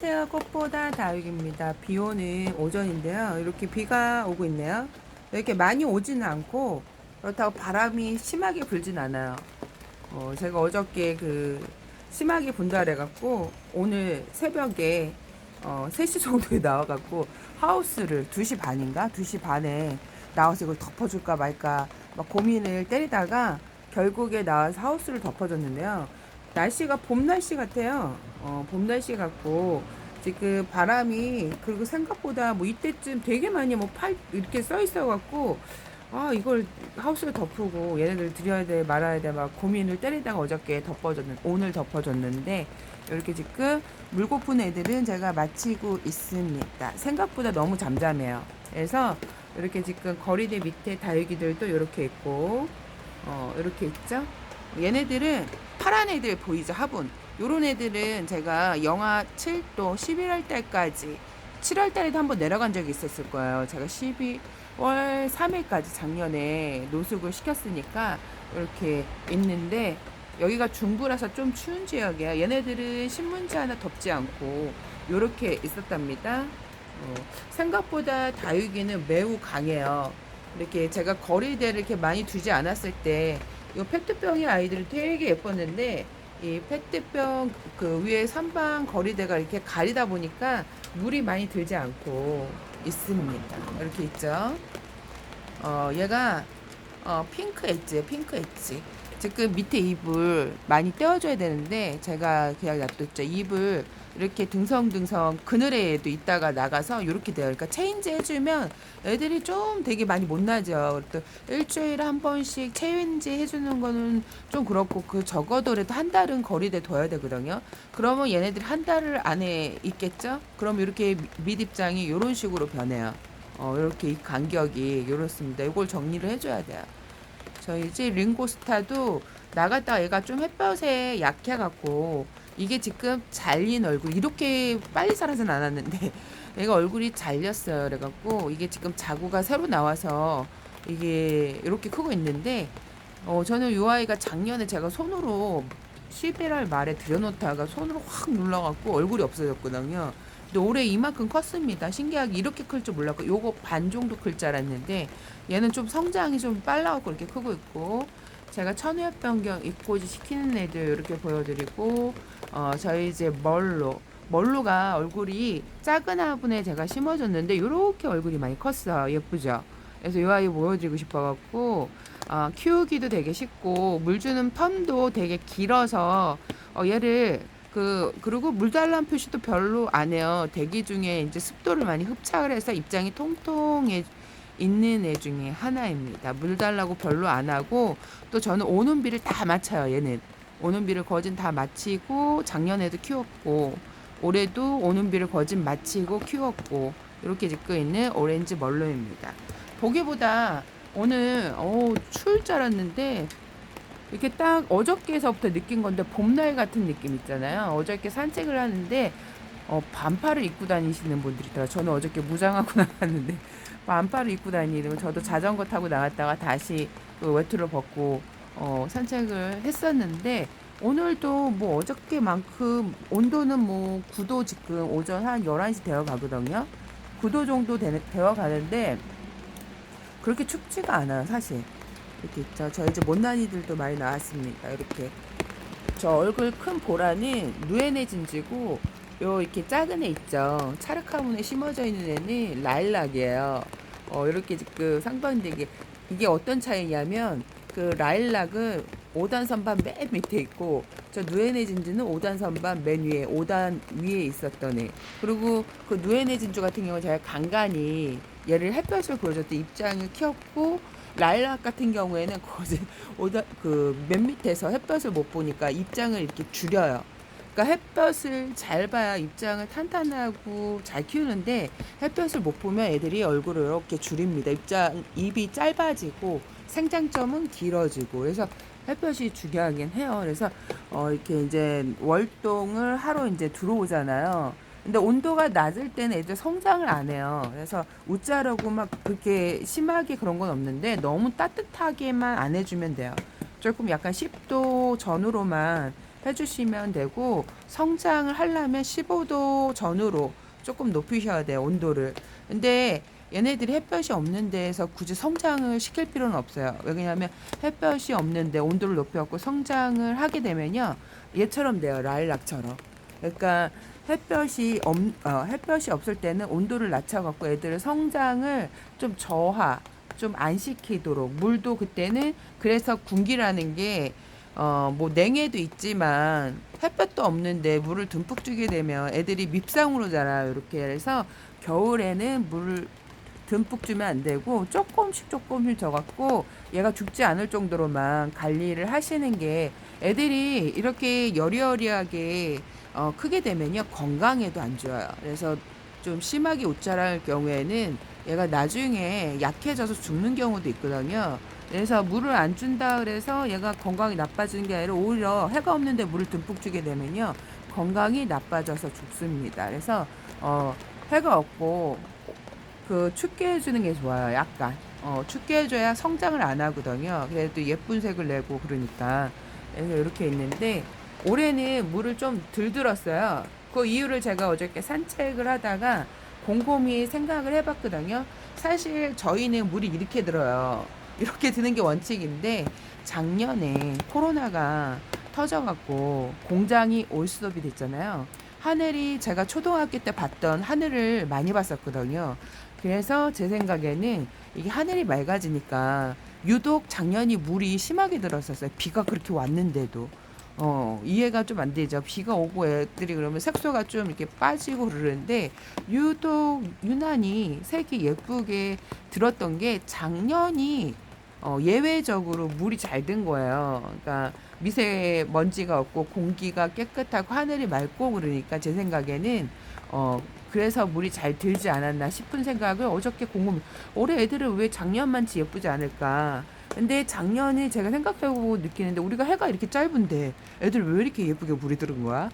안녕하세요. 꽃보다 다육입니다. 비 오는 오전인데요. 이렇게 비가 오고 있네요. 이렇게 많이 오지는 않고 그렇다고 바람이 심하게 불진 않아요. 제가 어저께 심하게 분다 그래갖고 오늘 새벽에 3시 정도에 나와갖고 하우스를 2시 반인가? 2시 반에 나와서 이걸 덮어줄까 말까 막 고민을 때리다가 결국에 나와서 하우스를 덮어줬는데요. 날씨가 봄 날씨 같아요. 봄 날씨 같고 지금 바람이 그리고 생각보다 뭐 이때쯤 되게 많이 뭐 팔 이렇게 써 있어갖고 아 이걸 하우스를 덮고 얘네들 드려야 돼 말아야 돼 막 고민을 때리다가 어저께 오늘 덮어줬는데 이렇게 지금 물고픈 애들은 제가 마치고 있습니다. 생각보다 너무 잠잠해요. 그래서 이렇게 지금 거리대 밑에 다육이들도 이렇게 있고 이렇게 있죠. 얘네들은 파란 애들 보이죠? 화분. 요런 애들은 제가 영하 7도 11월 달까지 7월 달에도 한번 내려간 적이 있었을 거예요. 제가 12월 3일까지 작년에 노숙을 시켰으니까 이렇게 있는데 여기가 중부라서 좀 추운 지역이에요. 얘네들은 신문지 하나 덮지 않고 요렇게 있었답니다. 생각보다 다육이는 매우 강해요. 이렇게 제가 거리대를 이렇게 많이 두지 않았을 때 이 페트병의 아이들이 되게 예뻤는데 이 페트병 그 위에 선반 거리대가 이렇게 가리다 보니까 물이 많이 들지 않고 있습니다. 이렇게 있죠. 얘가 핑크 엣지예요. 핑크 엣지. 지금 밑에 잎을 많이 떼어줘야 되는데 제가 그냥 놔뒀죠. 잎을 이렇게 등성등성 그늘에도 있다가 나가서 이렇게 돼요. 그러니까 체인지 해주면 애들이 좀 되게 많이 못 나죠. 또 일주일에 한 번씩 체인지 해주는 거는 좀 그렇고 그 적어도라도 한 달은 거리대 둬야 되거든요. 그러면 얘네들이 한 달 안에 있겠죠? 그럼 이렇게 밑입장이 이런 식으로 변해요. 이렇게 이 간격이 이렇습니다. 이걸 정리를 해줘야 돼요. 저희 집 링고스타도 나갔다가 얘가 좀 햇볕에 약해갖고 이게 지금 잘린 얼굴 이렇게 빨리 자라진 않았는데 얘가 얼굴이 잘렸어요. 그래갖고 이게 지금 자구가 새로 나와서 이게 이렇게 크고 있는데 저는 이 아이가 작년에 제가 손으로 11월 말에 들여놓다가 손으로 확 눌러갖고 얼굴이 없어졌거든요. 근데 올해 이만큼 컸습니다. 신기하게 이렇게 클 줄 몰랐고 요거 반 정도 클 줄 알았는데 얘는 좀 성장이 좀 빨라갖고 이렇게 크고 있고 제가 천우엽 변경 입고지 시키는 애들 이렇게 보여드리고 저희 이제 멀로가 얼굴이 작은 화분에 제가 심어줬는데 이렇게 얼굴이 많이 컸어요. 예쁘죠? 그래서 이 아이 보여드리고 싶어갖고 키우기도 되게 쉽고 물 주는 텀도 되게 길어서 얘를 그리고 물 달라는 표시도 별로 안 해요. 대기 중에 이제 습도를 많이 흡착을 해서 입장이 통통해 있는 애 중에 하나입니다. 물 달라고 별로 안 하고 또 저는 오는 비를 다 맞춰요. 얘는 오는 비를 거진 다 마치고 작년에도 키웠고 올해도 오는 비를 거진 마치고 키웠고 이렇게 짓고 있는 오렌지 멀로입니다. 보기보다 오늘 추울 줄 알았는데 이렇게 딱 어저께서부터 느낀 건데 봄날 같은 느낌 있잖아요. 어저께 산책을 하는데 반팔을 입고 다니시는 분들이 있더라고요. 저는 어저께 무장하고 나갔는데 반팔을 입고 다니는 저도 자전거 타고 나갔다가 다시 그 외투를 벗고 산책을 했었는데 오늘도 뭐 어저께만큼 온도는 뭐 9도 지금 오전 한 11시 되어 가거든요. 9도 정도 되어 가는데 그렇게 춥지가 않아요, 사실. 이렇게 있죠. 저 이제 못난이들도 많이 나왔습니다. 이렇게 저 얼굴 큰 보라는 누에네 진지고 요 이렇게 작은 애 있죠. 차르카문에 심어져 있는 애는 라일락이에요. 이렇게 지금 상반되게 이게 어떤 차이냐면 그 라일락은 5단 선반 맨 밑에 있고 저 누에네 진주는 5단 선반 맨 위에 5단 위에 있었던 애. 그리고 그 누에네 진주 같은 경우는 제가 간간히 얘를 햇볕을 보여줬더 입장을 키웠고 라일락 같은 경우에는 거진 그맨 밑에서 햇볕을 못 보니까 입장을 이렇게 줄여요. 그러니까 햇볕을 잘 봐야 입장을 탄탄하고 잘 키우는데 햇볕을 못 보면 애들이 얼굴을 이렇게 줄입니다. 입이 짧아지고 생장점은 길어지고 그래서 햇볕이 중요하긴 해요. 그래서 이렇게 이제 월동을 하러 이제 들어오잖아요. 근데 온도가 낮을 때는 애들 성장을 안 해요. 그래서 웃자라고 막 그렇게 심하게 그런 건 없는데 너무 따뜻하게만 안 해주면 돼요. 조금 약간 10도 전후로만 해주시면 되고, 성장을 하려면 15도 전후로 조금 높이셔야 돼요, 온도를. 근데 얘네들이 햇볕이 없는 데에서 굳이 성장을 시킬 필요는 없어요. 왜냐하면 햇볕이 없는데 온도를 높여갖고 성장을 하게 되면요, 얘처럼 돼요, 라일락처럼. 그러니까 햇볕이 없을 때는 온도를 낮춰갖고 애들을 성장을 좀 저하, 좀 안 시키도록, 물도 그때는, 그래서 군기라는 게 뭐 냉해도 있지만 햇볕도 없는데 물을 듬뿍 주게 되면 애들이 밉상으로 자라요. 이렇게 해서 겨울에는 물을 듬뿍 주면 안 되고 조금씩 줘갖고 얘가 죽지 않을 정도로만 관리를 하시는 게, 애들이 이렇게 여리여리하게 크게 되면요, 건강에도 안 좋아요. 그래서 좀 심하게 옷 자랄 경우에는 얘가 나중에 약해져서 죽는 경우도 있거든요. 그래서 물을 안 준다 그래서 얘가 건강이 나빠지는 게 아니라 오히려 해가 없는데 물을 듬뿍 주게 되면요, 건강이 나빠져서 죽습니다. 그래서 해가 없고 그 춥게 해주는 게 좋아요. 약간 춥게 해줘야 성장을 안 하거든요. 그래도 예쁜 색을 내고 그러니까. 그래서 이렇게 있는데 올해는 물을 좀 덜 들었어요. 그 이유를 제가 어저께 산책을 하다가 곰곰이 생각을 해봤거든요. 사실 저희는 물이 이렇게 들어요. 이렇게 드는 게 원칙인데 작년에 코로나가 터져갖고 공장이 올스톱이 됐잖아요. 하늘이 제가 초등학교 때 봤던 하늘을 많이 봤었거든요. 그래서 제 생각에는 이게 하늘이 맑아지니까 유독 작년이 물이 심하게 들었었어요. 비가 그렇게 왔는데도. 이해가 좀 안 되죠. 비가 오고 애들이 그러면 색소가 좀 이렇게 빠지고 그러는데 유독 유난히 색이 예쁘게 들었던 게 작년이 예외적으로 물이 잘 든 거예요. 그러니까 미세먼지가 없고 공기가 깨끗하고 하늘이 맑고 그러니까 제 생각에는 그래서 물이 잘 들지 않았나 싶은 생각을 어저께 올해 애들은 왜 작년만치 예쁘지 않을까. 근데 작년에 제가 생각해보고 느끼는데 우리가 해가 이렇게 짧은데 애들 왜 이렇게 예쁘게 물이 들은 거야?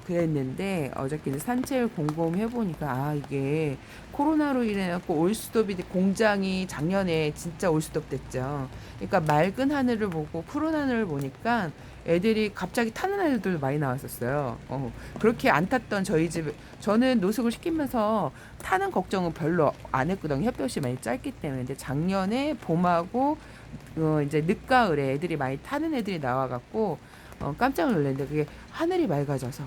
그랬는데 어저께 이제 산책을 곰곰이 해보니까 이게 코로나로 인해갖고 올스톱이 공장이 작년에 진짜 올스톱 됐죠. 그러니까 맑은 하늘을 보고 푸른 하늘을 보니까 애들이 갑자기 타는 애들도 많이 나왔었어요. 그렇게 안 탔던 저희 집, 저는 노숙을 시키면서 타는 걱정은 별로 안 했거든요. 햇볕이 많이 짧기 때문에. 근데 작년에 봄하고 이제 늦가을에 애들이 많이 타는 애들이 나와갖고 깜짝 놀랐는데 그게 하늘이 맑아져서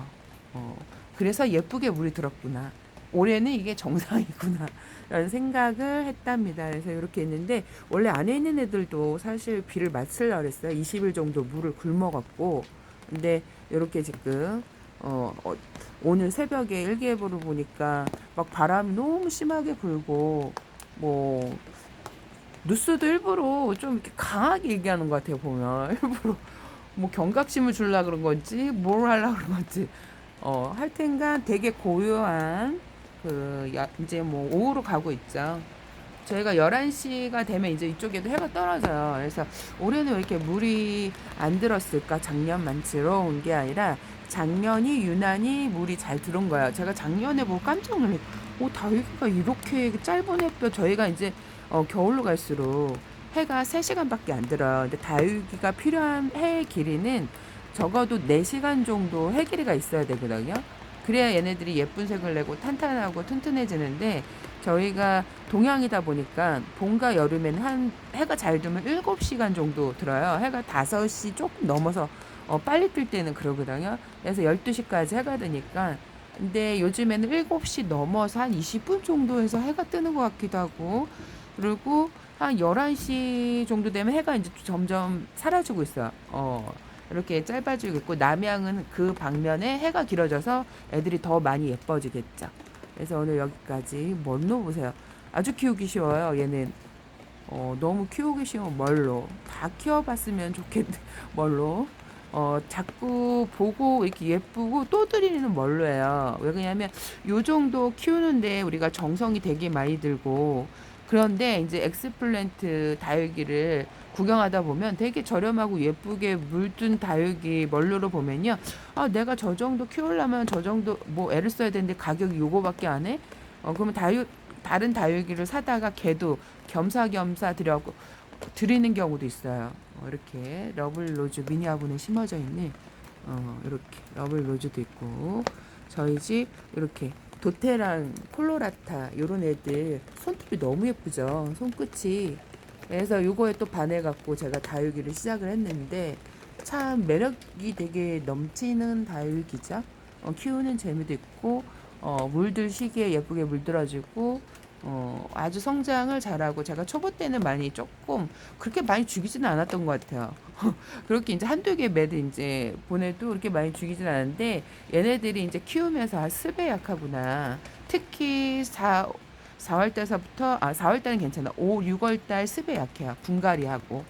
그래서 예쁘게 물이 들었구나. 올해는 이게 정상이구나 라는 생각을 했답니다. 그래서 이렇게 했는데 원래 안에 있는 애들도 사실 비를 맞으려고 그랬어요. 20일 정도 물을 굶어갖고. 근데 이렇게 지금 오늘 새벽에 일기예보를 보니까 막 바람이 너무 심하게 불고, 뭐 뉴스도 일부러 좀 이렇게 강하게 얘기하는 것 같아요. 보면 일부러 뭐 경각심을 주려고 그런 건지 뭘 하려고 그런 건지 하여튼간 되게 고요한 이제 뭐 오후로 가고 있죠. 저희가 11시가 되면 이제 이쪽에도 해가 떨어져요. 그래서 올해는 왜 이렇게 물이 안 들었을까? 작년만치로 온 게 아니라 작년이 유난히 물이 잘 들어온 거예요. 제가 작년에 보고 깜짝 놀랐어요. 다육이가 이렇게 짧은 햇볕, 저희가 이제 겨울로 갈수록 해가 3시간밖에 안 들어요. 근데 다육이가 필요한 해의 길이는 적어도 4시간 정도 해 길이가 있어야 되거든요. 그래야 얘네들이 예쁜 색을 내고 탄탄하고 튼튼해지는데 저희가 동양이다 보니까 봄과 여름에는 한 해가 잘 들면 7시간 정도 들어요. 해가 5시 조금 넘어서 빨리 뜰 때는 그러거든요. 그래서 12시까지 해가 드니까. 근데 요즘에는 7시 넘어서 한 20분 정도에서 해가 뜨는 것 같기도 하고, 그리고 한 11시 정도 되면 해가 이제 점점 사라지고 있어요. 이렇게 짧아지고 있고, 남양은 그 방면에 해가 길어져서 애들이 더 많이 예뻐지겠죠. 그래서 오늘 여기까지. 멀로 보세요. 아주 키우기 쉬워요. 얘는 너무 키우기 쉬운 멀로. 다 키워봤으면 좋겠는데 멀로. 자꾸 보고 이렇게 예쁘고 또 들이는 멀로예요. 왜 그러냐면 요 정도 키우는데 우리가 정성이 되게 많이 들고, 그런데 이제 엑스플랜트 다육이를 구경하다 보면 되게 저렴하고 예쁘게 물든 다육이 멀로로 보면요, 내가 저 정도 키우려면 저 정도 뭐 애를 써야 되는데 가격이 요거밖에 안 해? 그러면 다른 다육이를 사다가 걔도 겸사겸사 드리는 경우도 있어요. 이렇게 러블로즈 미니 화분에 심어져 있는 이렇게 러블 로즈도 있고 저희 집 이렇게 도테랑 콜로라타 요런 애들 손톱이 너무 예쁘죠. 손끝이. 그래서 요거에 또 반해갖고 제가 다육이를 시작을 했는데 참 매력이 되게 넘치는 다육이죠. 키우는 재미도 있고 물들 시기에 예쁘게 물들어주고 아주 성장을 잘하고 제가 초보 때는 많이 조금 그렇게 많이 죽이지는 않았던 것 같아요. 그렇게 이제 한두 개 매도 이제 보내도 그렇게 많이 죽이진 않았는데 얘네들이 이제 키우면서 습에 약하구나. 특히 4월 달서부터 4월 달은 괜찮아. 5, 6월 달 습에 약해요. 분갈이하고.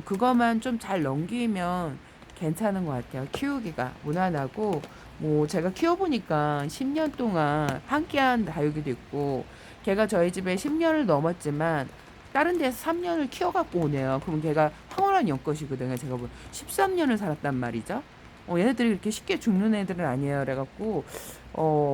그거만 좀 잘 넘기면 괜찮은 것 같아요. 키우기가 무난하고 뭐 제가 키워보니까 10년 동안 함께한 다육이도 있고 걔가 저희 집에 10년을 넘었지만 다른 데서 3년을 키워갖고 오네요. 그럼 걔가 황홀한 연것이거든요. 제가 뭐 13년을 살았단 말이죠. 얘네들이 그렇게 쉽게 죽는 애들은 아니에요. 그래갖고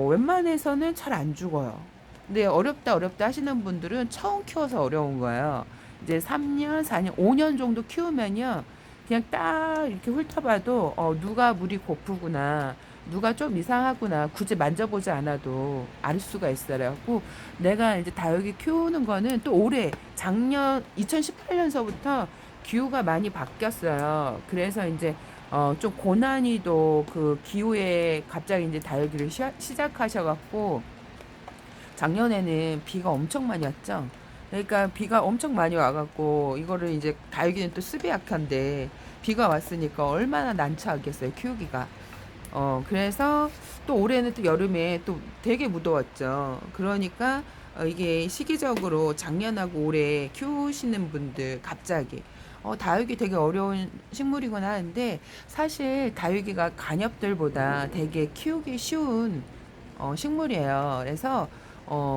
웬만해서는 잘 안 죽어요. 근데 어렵다 어렵다 하시는 분들은 처음 키워서 어려운 거예요. 이제 3년, 4년, 5년 정도 키우면요. 그냥 딱 이렇게 훑어봐도 누가 물이 고프구나. 누가 좀 이상하구나. 굳이 만져보지 않아도 알 수가 있어요. 그래갖고 내가 이제 다육이 키우는 거는 또 올해 작년 2018년서부터 기후가 많이 바뀌었어요. 그래서 이제 좀 고난이도 그 기후에 갑자기 이제 다육이를 시작하셔갖고 작년에는 비가 엄청 많이 왔죠. 그러니까 비가 엄청 많이 와갖고 이거를 이제 다육이는 또 습이 약한데 비가 왔으니까 얼마나 난처하겠어요 키우기가. 그래서 또 올해는 또 여름에 또 되게 무더웠죠. 그러니까 이게 시기적으로 작년하고 올해 키우시는 분들 갑자기 다육이 되게 어려운 식물이구나 하는데 사실 다육이가 간엽들보다 되게 키우기 쉬운 식물이에요. 그래서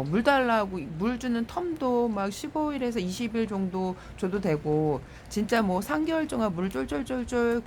물 달라고 물 주는 텀도 막 15일에서 20일 정도 줘도 되고 진짜 뭐 3개월 동안 물 쫄쫄쫄쫄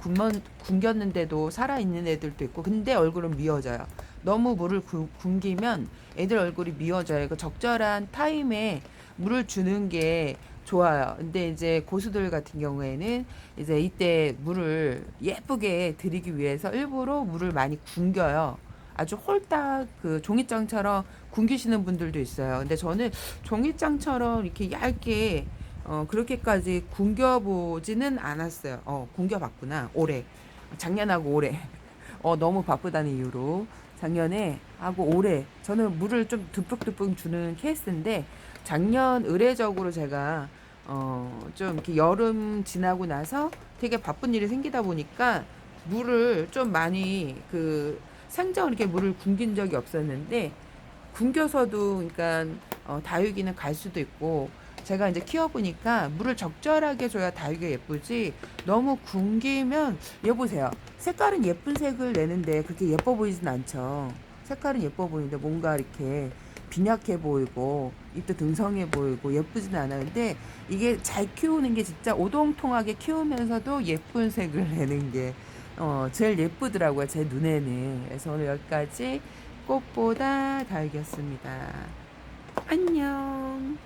굶겼는데도 살아있는 애들도 있고 근데 얼굴은 미어져요. 너무 물을 굶기면 애들 얼굴이 미어져요. 그 적절한 타임에 물을 주는 게 좋아요. 근데 이제 고수들 같은 경우에는 이제 이때 물을 예쁘게 드리기 위해서 일부러 물을 많이 굶겨요. 아주 홀딱 그 종이장처럼 굶기시는 분들도 있어요. 근데 저는 종이장처럼 이렇게 얇게 그렇게까지 굶겨보지는 않았어요. 굶겨봤구나. 올해. 작년하고 올해. 너무 바쁘다는 이유로. 작년에 하고 올해. 저는 물을 좀 듬뿍듬뿍 주는 케이스인데, 작년 의례적으로 제가, 좀 이렇게 여름 지나고 나서 되게 바쁜 일이 생기다 보니까 물을 좀 많이 생적으로 이렇게 물을 굶긴 적이 없었는데, 굶겨서도 그러니까 다육이는 갈 수도 있고 제가 이제 키워보니까 물을 적절하게 줘야 다육이가 예쁘지 너무 굶기면 얘 보세요. 색깔은 예쁜 색을 내는데 그렇게 예뻐 보이진 않죠. 색깔은 예뻐 보이는데 뭔가 이렇게 빈약해 보이고 잎도 등성해 보이고 예쁘진 않았는데 이게 잘 키우는 게 진짜 오동통하게 키우면서도 예쁜 색을 내는 게 제일 예쁘더라고요. 제 눈에는. 그래서 오늘 여기까지 꽃보다 달겼습니다. 안녕.